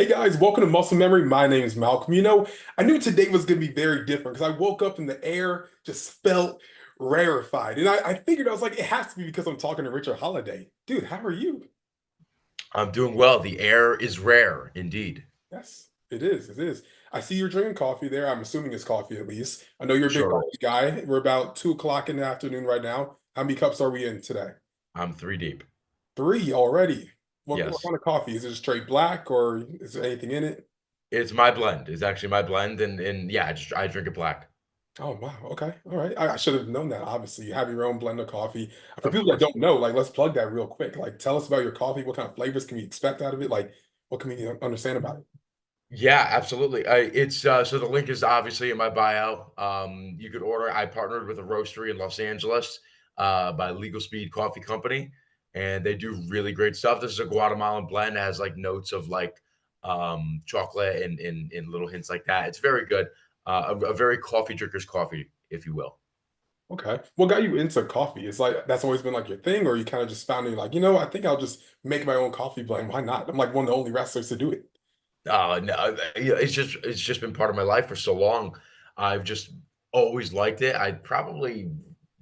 guys, welcome to Muscle Memory. My name is Malcolm. I knew today was going to be very different because I woke up and the air just felt rarefied. And I figured, I was like, it has to be because I'm talking to Richard Holliday. Dude, how are you? I'm doing well. The air is rare indeed. Yes, it is. It is. I see you're drinking coffee there. I'm assuming it's coffee at least. I know you're a big Sure coffee is. guy. We're about 2 o'clock in the afternoon right now. How many cups are we in today? I'm three deep. Three already. What Yes. kind of coffee? Is it straight black or is there anything in it? It's my blend. It's actually my blend and yeah, I drink it black. Oh wow. Okay. All right. I should have known that. Obviously, you have your own blend of coffee. For Of people that course. don't know, like, let's plug that real quick. Like, tell us about your coffee. What kind of flavors can we expect out of it? Like, what can we understand about it? Yeah, absolutely. It's so the link is obviously in my bio. You could order. I partnered with a roastery in Los Angeles by Legal Speed Coffee Company, and they do really great stuff. This is a Guatemalan blend. It has like notes of like chocolate and little hints like that. It's very good. A very coffee drinker's coffee, if you will. Okay. What got you into coffee? It's like that's always been like your thing, or you kind of just found it like, I think I'll just make my own coffee blend. Why not? I'm like one of the only wrestlers to do it. No, yeah, it's just been part of my life for so long. I've just always liked it. I probably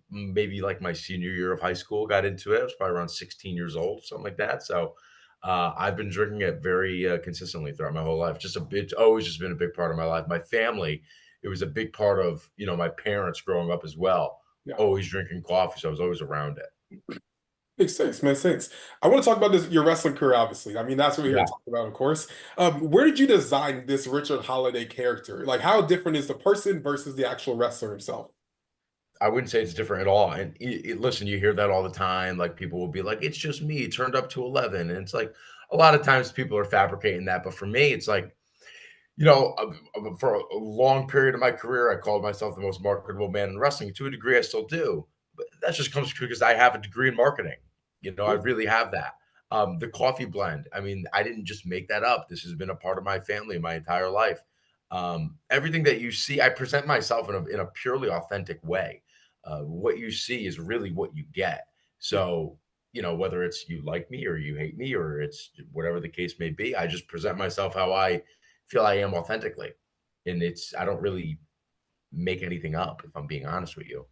maybe like my senior year of high school got into it. I was probably around 16 years old, something like that. So I've been drinking it very consistently throughout my whole life. Just a bit, always just been a big part of my life. My family, it was a big part of my parents growing up as well. Yeah. Always drinking coffee, so I was always around it. Makes sense, makes sense. I want to talk about this, your wrestling career, obviously. I mean, that's what we're here to Yeah. talk about, of course. Where did you design this Richard Holiday character? Like, how different is the person versus the actual wrestler himself? I wouldn't say it's different at all. And listen, you hear that all the time. Like people will be like, "It's just me turned up to 11," and it's like a lot of times people are fabricating that. But for me, it's like for a long period of my career, I called myself the most marketable man in wrestling. To a degree, I still do, but that just comes because I have a degree in marketing. I Yeah. really have that. The coffee blend. I mean, I didn't just make that up. This has been a part of my family my entire life. Everything that you see, I present myself in a purely authentic way. What you see is really what you get. Yeah. So, whether it's you like me or you hate me or it's whatever the case may be, I just present myself how I feel I am authentically. And I don't really make anything up, if I'm being honest with you.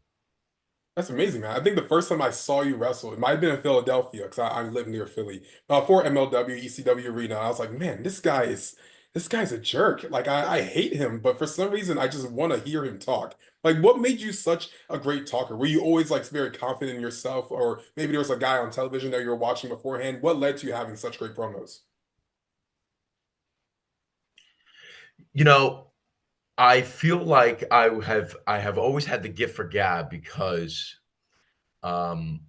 That's amazing, man. I think the first time I saw you wrestle, it might have been in Philadelphia because I live near Philly. For MLW, ECW Arena. I was like, man, this guy's a jerk. Like I hate him, but for some reason I just want to hear him talk. Like, what made you such a great talker? Were you always like very confident in yourself, or maybe there was a guy on television that you were watching beforehand? What led to you having such great promos? You know, I feel like I have always had the gift for gab because um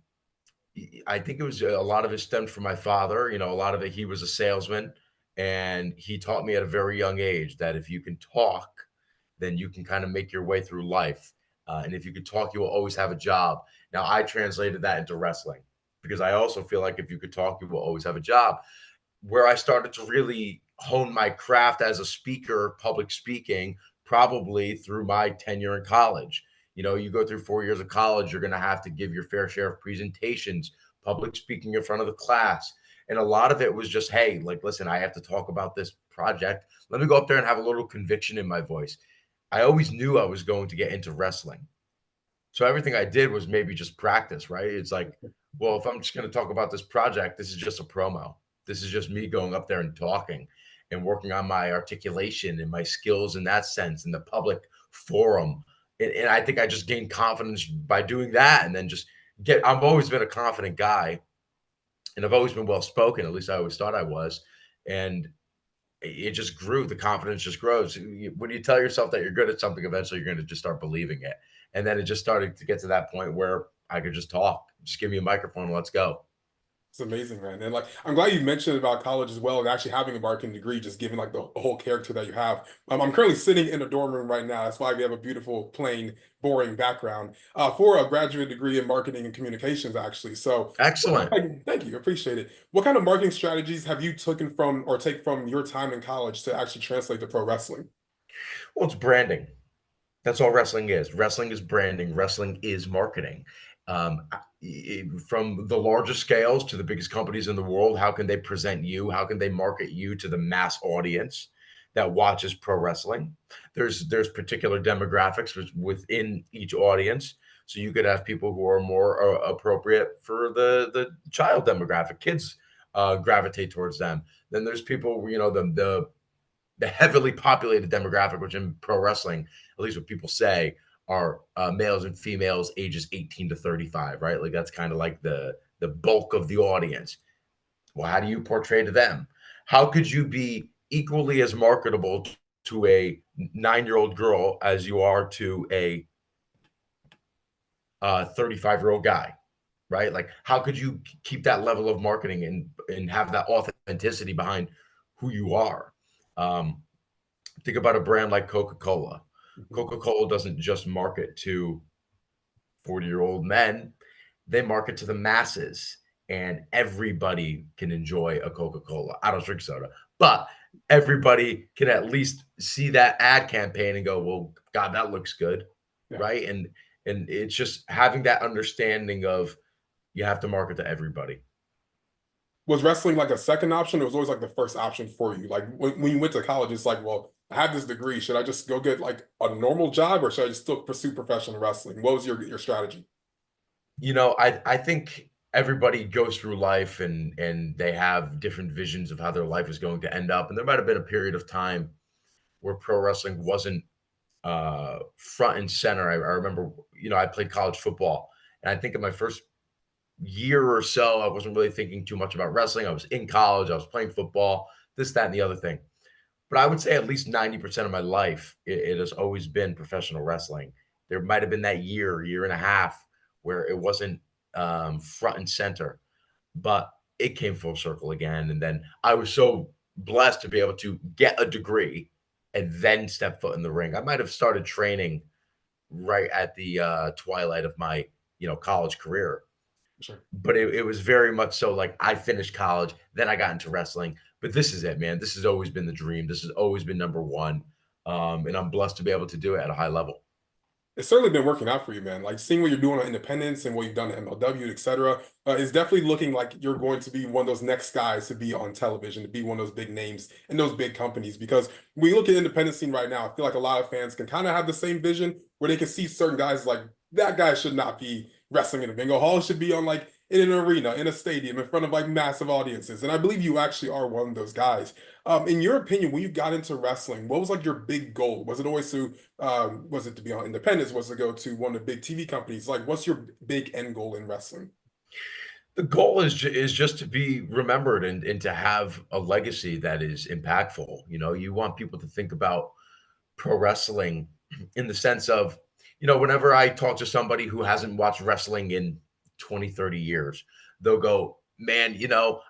I think it was a lot of it stemmed from my father. A lot of it, he was a salesman, and he taught me at a very young age that if you can talk, then you can kind of make your way through life. And if you could talk, you will always have a job. Now, I translated that into wrestling because I also feel like if you could talk, you will always have a job. Where I started to really hone my craft as a speaker, public speaking, probably through my tenure in college. You go through 4 years of college, you're going to have to give your fair share of presentations, public speaking in front of the class. And a lot of it was just, hey, like, listen, I have to talk about this project. Let me go up there and have a little conviction in my voice. I always knew I was going to get into wrestling. So everything I did was maybe just practice, right? It's like, well, if I'm just going to talk about this project, this is just a promo. This is just me going up there and talking and working on my articulation and my skills in that sense in the public forum. And I think I just gained confidence by doing that. And then I've always been a confident guy and I've always been well spoken. At least I always thought I was. And it just grew. The confidence just grows. When you tell yourself that you're good at something, eventually you're going to just start believing it. And then it just started to get to that point where I could just talk. Just give me a microphone. Let's go. It's amazing, man. And like, I'm glad you mentioned about college as well and actually having a marketing degree, just given like the whole character that you have. I'm currently sitting in a dorm room right now. That's why we have a beautiful, plain, boring background for a graduate degree in marketing and communications, actually. So, Excellent. thank you. Appreciate it. What kind of marketing strategies have you taken from or take from your time in college to actually translate to pro wrestling? Well, it's branding. That's all wrestling is. Wrestling is branding. Wrestling is marketing. from the largest scales to the biggest companies in the world, how can they present you? How can they market you to the mass audience that watches pro wrestling? There's particular demographics within each audience. So you could have people who are more appropriate for the child demographic. Kids gravitate towards them. Then there's people, the heavily populated demographic, which in pro wrestling, at least what people say, are males and females ages 18 to 35, right? Like that's kind of like the bulk of the audience. Well, how do you portray to them? How could you be equally as marketable to a 9-year-old girl as you are to a 35-year-old guy, right? Like, how could you keep that level of marketing and have that authenticity behind who you are? Um, think about a brand like Coca-Cola. Mhm. Coca-Cola doesn't just market to 40-year-old men, they market to the masses, and everybody can enjoy a Coca-Cola. I don't drink soda, but everybody can at least see that ad campaign and go, "Well, God, that looks good," Yeah. right? And it's just having that understanding of you have to market to everybody. Was wrestling like a second option, or was always like the first option for you? Like when you went to college, it's like, well, I have this degree. Should I just go get like a normal job, or should I just still pursue professional wrestling? What was your strategy? I think everybody goes through life and they have different visions of how their life is going to end up. And there might have been a period of time where pro wrestling wasn't front and center. I remember, I played college football, and I think in my first year or so, I wasn't really thinking too much about wrestling. I was in college, I was playing football, this, that, and the other thing. But I would say at least 90% of my life, it has always been professional wrestling. There might have been that year and a half where it wasn't front and center, but it came full circle again. And then I was so blessed to be able to get a degree and then step foot in the ring. I might have started training right at the twilight of my college career, Sure. but it was very much so like I finished college, then I got into wrestling. But this is it, man. This has always been the dream. This has always been number one. And I'm blessed to be able to do it at a high level. It's certainly been working out for you, man. Like seeing what you're doing on Independence and what you've done at MLW, et cetera, is definitely looking like you're going to be one of those next guys to be on television, to be one of those big names in those big companies. Because when you look at independent scene right now, I feel like a lot of fans can kind of have the same vision where they can see certain guys like that guy should not be wrestling in a bingo hall, should be on like in an arena, in a stadium, in front of like massive audiences. And I believe you actually are one of those guys. In your opinion, when you got into wrestling, what was like your big goal? Was it always to was it to be on Independence? Was it to go to one of the big TV companies? Like, what's your big end goal in wrestling? The goal is just to be remembered and to have a legacy that is impactful. You want people to think about pro wrestling in the sense of, whenever I talk to somebody who hasn't watched wrestling in 20, 30 years, they'll go, man,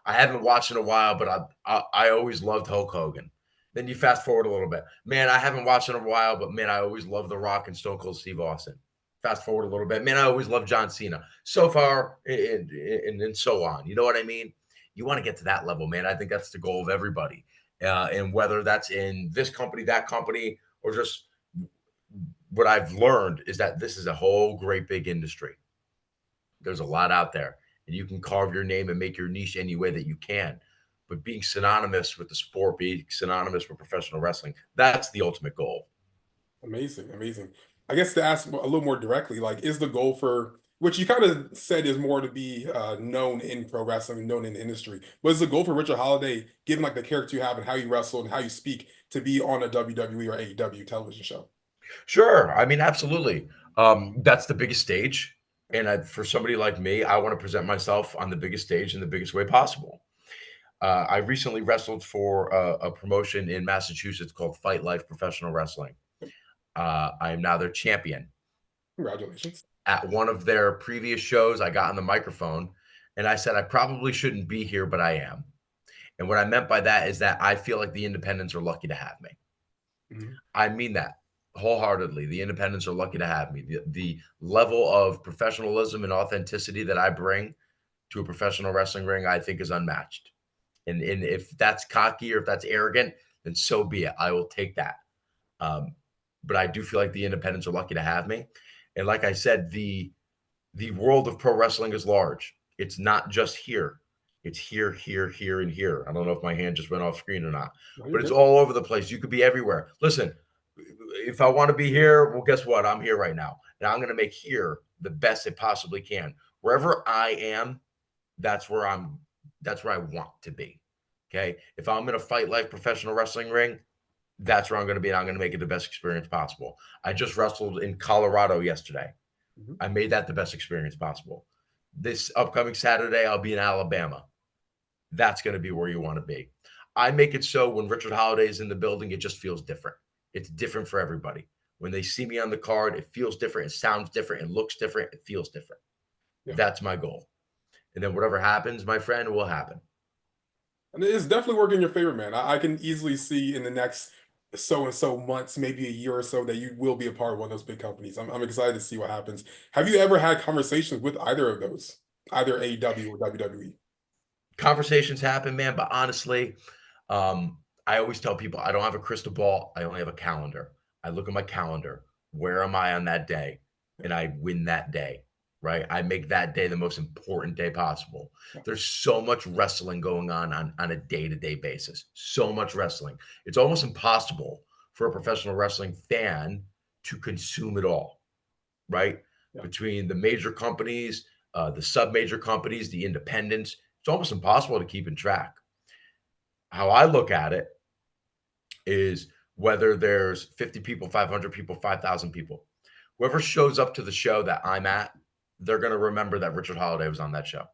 I haven't watched in a while, but I always loved Hulk Hogan. Then you fast forward a little bit. Man, I haven't watched in a while, but man, I always loved The Rock and Stone Cold Steve Austin. Fast forward a little bit. Man, I always loved John Cena. So far, and so on. You know what I mean? You want to get to that level, man. I think that's the goal of everybody. And whether that's in this company, that company, or just what I've learned is that this is a whole great big industry. There's a lot out there, and you can carve your name and make your niche any way that you can. But being synonymous with the sport, being synonymous with professional wrestling, that's the ultimate goal. Amazing, amazing. I guess to ask a little more directly, like, is the goal for which you kind of said is more to be known in pro wrestling, known in the industry. Was the goal for Richard Holliday, given like the character you have and how you wrestle and how you speak, to be on a WWE or AEW television show? Sure. I mean, absolutely. That's the biggest stage. And for somebody like me, I want to present myself on the biggest stage in the biggest way possible. I recently wrestled for a promotion in Massachusetts called Fight Life Professional Wrestling. I am now their champion. Congratulations. At one of their previous shows, I got on the microphone and I said, I probably shouldn't be here, but I am. And what I meant by that is that I feel like the independents are lucky to have me. Mhm. I mean that wholeheartedly. The independents are lucky to have me. The level of professionalism and authenticity that I bring to a professional wrestling ring, I think is unmatched. And if that's cocky or if that's arrogant, then so be it. I will take that. Um, but I do feel like the independents are lucky to have me. And like I said, The world of pro wrestling is large. It's not just here. It's here, here, here, and here. I don't know if my hand just went off screen or not, No, but you're it's good. all over the place. You could be everywhere. Listen, if I want to be here, well, guess what? I'm here right now. And I'm going to make here the best it possibly can. Wherever I am, that's where I'm, that's where I want to be. Okay. If I'm in a fight like professional wrestling ring, that's where I'm going to be. And I'm going to make it the best experience possible. I just wrestled in Colorado yesterday. Mhm. I made that the best experience possible. This upcoming Saturday, I'll be in Alabama. That's going to be where you want to be. I make it so when Richard Holliday is in the building, it just feels different. It's different for everybody. When they see me on the card, it feels different. It sounds different. It looks different. It feels different. Yeah. That's my goal. And then whatever happens, my friend, will happen. And it's definitely working in your favor, man. I can easily see in the next so and so months, maybe a year or so, that you will be a part of one of those big companies. I'm excited to see what happens. Have you ever had conversations with either of those, either AEW or WWE? Conversations happen, man. But honestly, um, I always tell people I don't have a crystal ball. I only have a calendar. I look at my calendar. Where am I on that day? Yeah, And I win that day, right? I make that day the most important day possible. yeah, There's so much wrestling going on a day to day basis. So much wrestling. It's almost impossible for a professional wrestling fan to consume it all, right? yeah. Between the major companies, the sub major companies, the independents, it's almost impossible to keep in track. How I look at it is whether there's 50 people, 500 people, 5,000 people, whoever shows up to the show that I'm at, they're going to remember that Richard Holliday was on that show.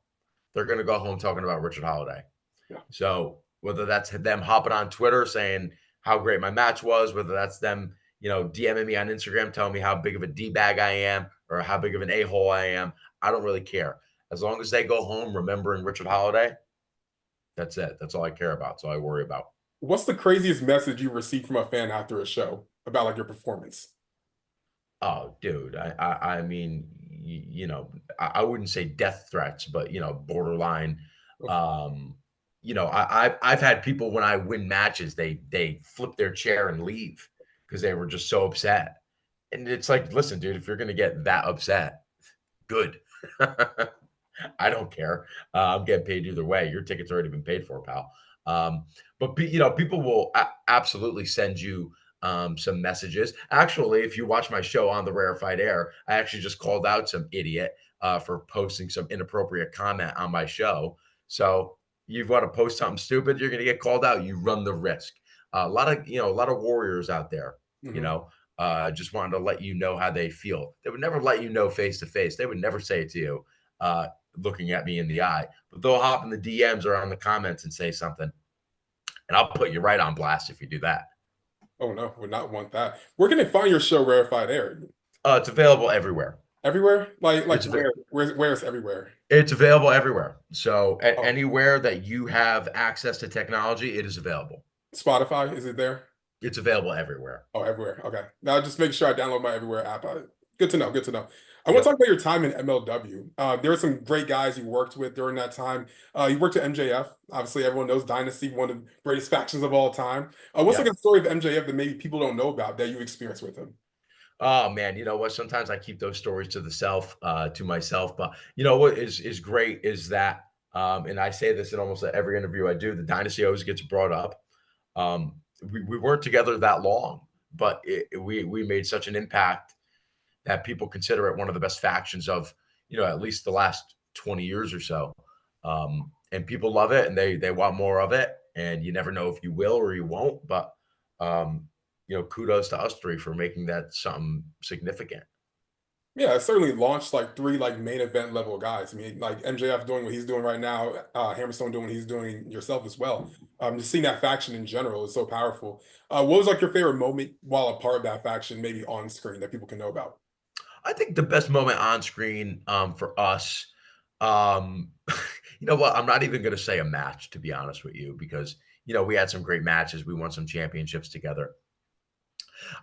They're going to go home talking about Richard Holliday. Yeah. So whether that's them hopping on Twitter saying how great my match was, whether that's them, DMing me on Instagram telling me how big of a D bag I am or how big of an a hole I am, I don't really care. As long as they go home remembering Richard Holliday, that's it. That's all I care about. That's all I worry about. What's the craziest message you received from a fan after a show about like your performance? Oh, dude. I mean, I wouldn't say death threats, but borderline. Oof. Um, I've had people when I win matches, they flip their chair and leave because they were just so upset. And it's like, listen, dude, if you're gonna get that upset, good. I don't care. I'm getting paid either way. Your ticket's already been paid for, pal. But people will absolutely send you some messages. Actually, if you watch my show on the Rarefied Air, I actually just called out some idiot for posting some inappropriate comment on my show. So you want to post something stupid, you're going to get called out. You run the risk. A lot of warriors out there. You Mhm. know, just wanted to let you know how they feel. They would never let you know face to face. They would never say it to you. Looking at me in the eye, but they'll hop in the DMs or on the comments and say something, and I'll put you right on blast if you do that. Oh no, would not want that. Where can they find your show, Rarefied Air? It's available everywhere. Everywhere? Like It's where? Where's everywhere? it's available everywhere. So Oh, anywhere that you have access to technology, it is available. Spotify, is it there? It's available everywhere. Oh, everywhere. Okay. Now just make sure I download my Everywhere app. Good to know. Good to know. I want to Yep. talk about your time in MLW. There were some great guys you worked with during that time. You worked at MJF. Obviously, everyone knows Dynasty, one of the greatest factions of all time. What's like Yep. a story of MJF that maybe people don't know about that you experienced with him? Oh man, you know what? Sometimes I keep those stories to myself. But you know what is great is that, and I say this in almost every interview I do. The dynasty always gets brought up. We weren't together that long, but we made such an impact that people consider it one of the best factions of at least the last 20 years or so. And people love it, and they want more of it. And you never know if you will or you won't, but um, kudos to us three for making that something significant. Yeah, it certainly launched like three like main event level guys. I mean, like MJF doing what he's doing right now, Hammerstone doing what he's doing, yourself as well. Just seeing that faction in general is so powerful. What was like your favorite moment while a part of that faction, maybe on screen that people can know about? I think the best moment on screen for us, um, you know what? I'm not even going to say a match, to be honest with you, because we had some great matches. We won some championships together.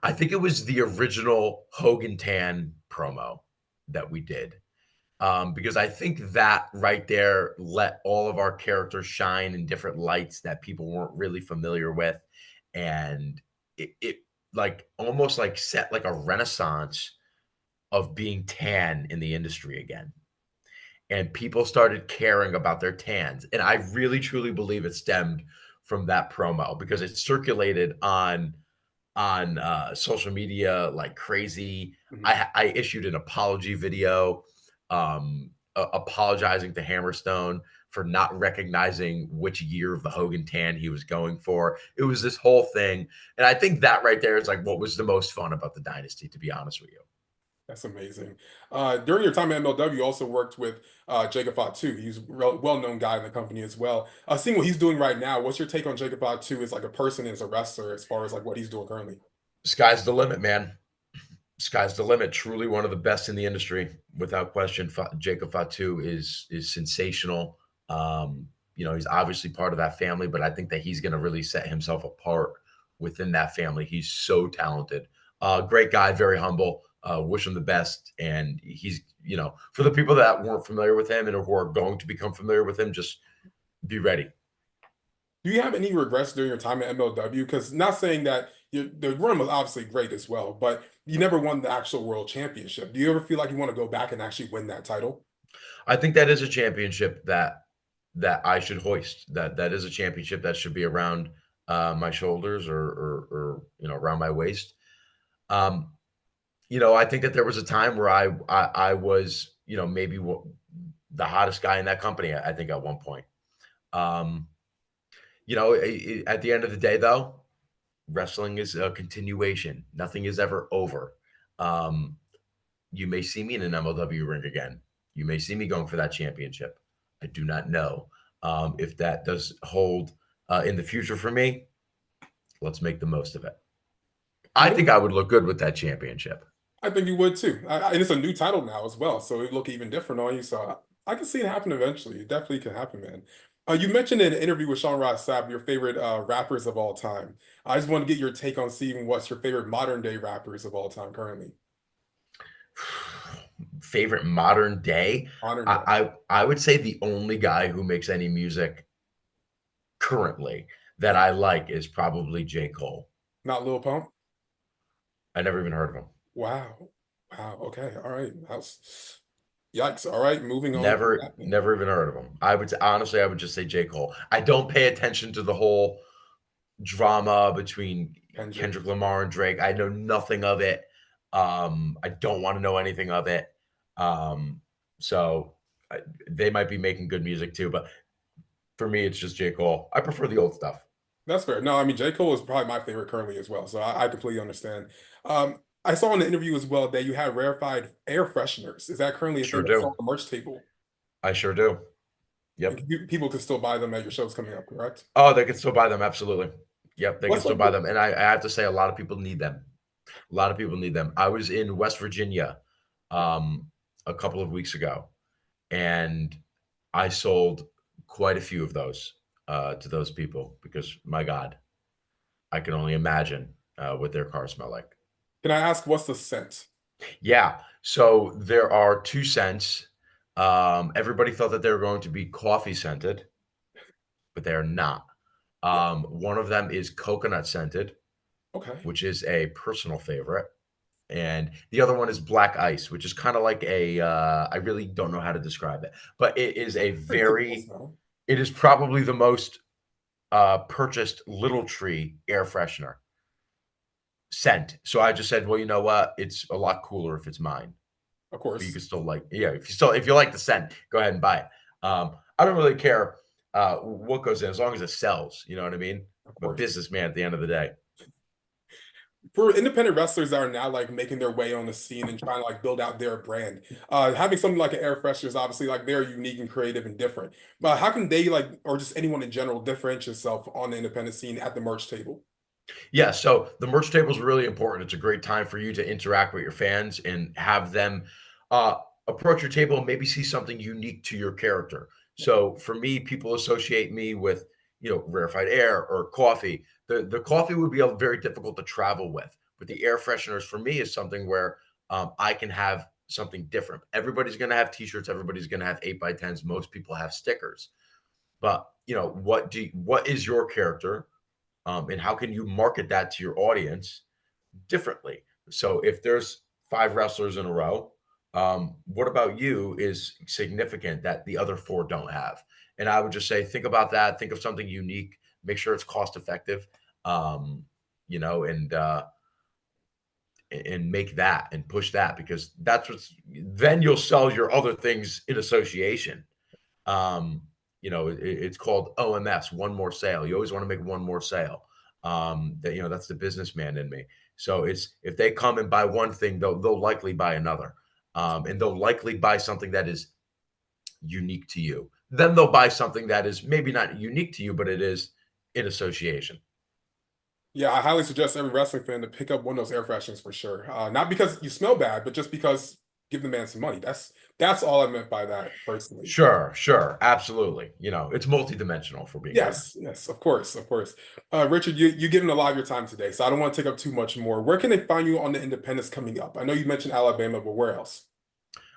I think it was the original Hogan Tan promo that we did. Because I think that right there let all of our characters shine in different lights that people weren't really familiar with. And it like almost like set like a renaissance of being tan in the industry again. And people started caring about their tans. And I really truly believe it stemmed from that promo because it circulated on social media like crazy. Mhm. I issued an apology video, apologizing to Hammerstone for not recognizing which year of the Hogan tan he was going for. It was this whole thing, and I think that right there is like what was the most fun about the dynasty, to be honest with you. That's amazing. During your time at MLW, you also worked with Jacob Fatu. He's a well-known guy in the company as well. Seeing what he's doing right now, what's your take on Jacob Fatu as like a person, as a wrestler, as far as like what he's doing currently? Sky's the limit, man. Sky's the limit. Truly one of the best in the industry, without question. Jacob Fatu is sensational. He's obviously part of that family, but I think that he's going to really set himself apart within that family. He's so talented. Great guy, very humble. Wish him the best. And he's, for the people that weren't familiar with him and who are going to become familiar with him, just be ready. Do you have any regrets during your time at MLW? Because not saying that the run was obviously great as well, but you never won the actual world championship. Do you ever feel like you want to go back and actually win that title? I think that is a championship that I should hoist. That is a championship that should be around my shoulders or around my waist. Um, I think that there was a time where I was maybe the hottest guy in that company. I think at one point. Um, at the end of the day, though, wrestling is a continuation. Nothing is ever over. Um, you may see me in an MLW ring again. You may see me going for that championship. I do not know if that does hold in the future for me. Let's make the most of it. I think I would look good with that championship. I think you would too. And it's a new title now as well, so it look even different on you. So I can see it happen eventually. It definitely can happen, man. You mentioned in an interview with Sean Ross Sapp your favorite rappers of all time. I just want to get your take on seeing what's your favorite modern day rappers of all time currently. Favorite modern day? Modern day, I would say the only guy who makes any music currently that I like is probably J. Cole. not Lil Pump. I never even heard of him. Wow, wow. Okay, all right. That's yikes. All right, moving on from Never, that then. never even heard of him. I would just say J. Cole. I don't pay attention to the whole drama between Kendrick. Kendrick Lamar and Drake. I know nothing of it. I don't want to know anything of it. Um, so they might be making good music too, but for me, it's just J. Cole. I prefer the old stuff. That's fair. No, I mean J. Cole is probably my favorite currently as well, so I completely understand. I saw in the interview as well that you have rarefied air fresheners. Is that currently a thing Sure that's on do. the merch table? I sure do. And Yep. people can still buy them at your shows coming up, correct? Oh, they can still buy them. Absolutely. Yep. They can What's still like buy them. And I have to say, a lot of people need them. A lot of people need them. I was in West Virginia um, a couple of weeks ago, and I sold quite a few of those to those people because, my God, I can only imagine what their cars smell like. can I ask what's the scent? Yeah. So there are 2 scents. Everybody thought that they were going to be coffee scented, but they are not. Yeah. One of them is coconut scented, Okay. which is a personal favorite. And the other one is black ice, which is kind of like I really don't know how to describe it, but it is a Pretty typical very, smell. it is probably the most purchased Little Tree air freshener scent. So I just said, well, you know what? It's a lot cooler if it's mine, Of but you course. can still like, yeah, if you like the scent, go ahead and buy it. I don't really care what goes in as long as it sells. You know what I mean? Of I'm a course. businessman at the end of the day. For independent wrestlers that are now like making their way on the scene and trying to like build out their brand, having something like an air freshener is obviously like very unique and creative and different. But how can they like, or just anyone in general, differentiate yourself on the independent scene at the merch table? Yeah, so the merch table is really important. It's a great time for you to interact with your fans and have them uh, approach your table and maybe see something unique to your character. So for me, people associate me with rarefied air or coffee. The coffee would be very difficult to travel with, but the air fresheners for me is something where I can have something different. Everybody's going to have T-shirts. Everybody's going to have 8x10s. Most people have stickers. But what is your character? And how can you market that to your audience differently? So if there's 5 wrestlers in a row. What about you is significant that the other 4 don't have? And I would just say, think about that. Think of something unique. Make sure it's cost effective. Um, you know, and make that and push that because that's what's then you'll sell your other things in association. Um, it's called OMS, one more sale. You always want to make one more sale. That's the businessman in me. So it's if they come and buy one thing, they'll likely buy another. And they'll likely buy something that is unique to you. Then they'll buy something that is maybe not unique to you, but it is in association. Yeah, I highly suggest every wrestling fan to pick up one of those air fresheners for sure. Not because you smell bad, but just because give the man some money. That's all I meant by that personally. Sure, sure, absolutely. It's multidimensional for being clear. Yes, yes, of course, of course. Richard, you given a lot of your time today, so I don't want to take up too much more. Where can they find you on the independents coming up? I know you mentioned Alabama, but where else?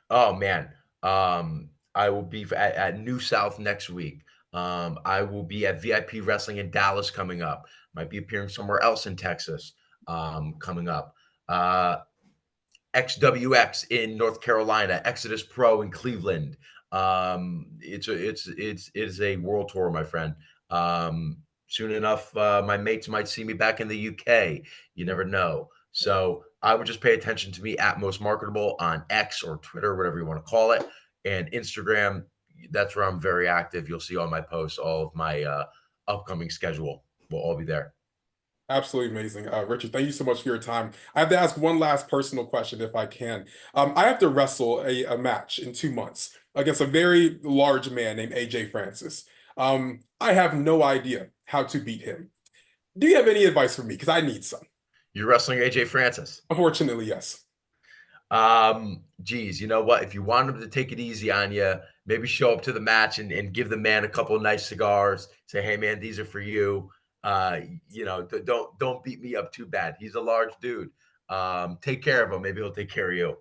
Oh man, I will be at New South next week. I will be at VIP Wrestling in Dallas coming up. Might be appearing somewhere else in Texas coming up. XWX in North Carolina, Exodus Pro in Cleveland. It's a world tour, my friend. Soon enough, my mates might see me back in the UK. You never know. So I would just pay attention to me at Most Marketable on X or Twitter, whatever you want to call it, and Instagram. That's where I'm very active. You'll see all my posts, all of my upcoming schedule will all be there. Absolutely amazing. Richard, thank you so much for your time. I have to ask one last personal question if I can. I have to wrestle a match in 2 months against a very large man named AJ Francis. I have no idea how to beat him. Do you have any advice for me? Because I need some. You're wrestling AJ Francis. Unfortunately, yes. Geez, you know what? If you want him to take it easy on you, maybe show up to the match and give the man a couple of nice cigars. Say, hey man, these are for you. Don't beat me up too bad. He's a large dude. Take care of him. Maybe he'll take care of you.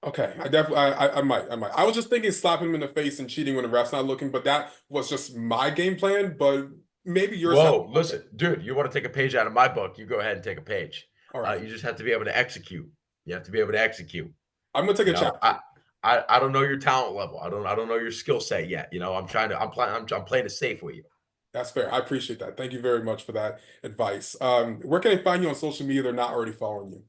Okay, I definitely, I might, I might. I was just thinking slapping him in the face and cheating when the ref's not looking, but that was just my game plan. But maybe yours have. Whoa, listen, dude, you want to take a page out of my book? You go ahead and take a page. All right, You just have to be able to execute. You have to be able to execute. I'm gonna take You a know, chapter. I don't know your talent level. I don't know your skill set yet. I'm playing it safe with you. That's fair. I appreciate that. Thank you very much for that advice. Where can I find you on social media? They're not already following you.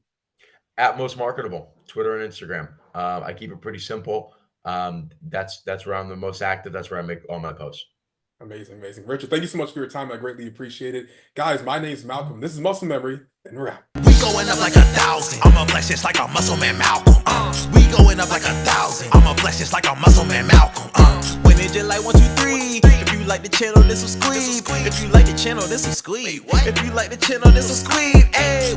At Most Marketable, Twitter and Instagram. I keep it pretty simple. That's where I'm the most active. That's where I make all my posts. Amazing, amazing. Richard, thank you so much for your time. I greatly appreciate it. Guys, my name's Malcolm. This is Muscle Memory, and we're out. We going up like 1,000. I'ma flex just like a muscle man Malcolm. We going up like 1,000. I'ma flex just like a muscle man Malcolm. When it just like 1, 2, 3. If you like the channel, this will squeeze. If you like the channel, this will squeeze. If you like the channel, this will squeeze. Hey.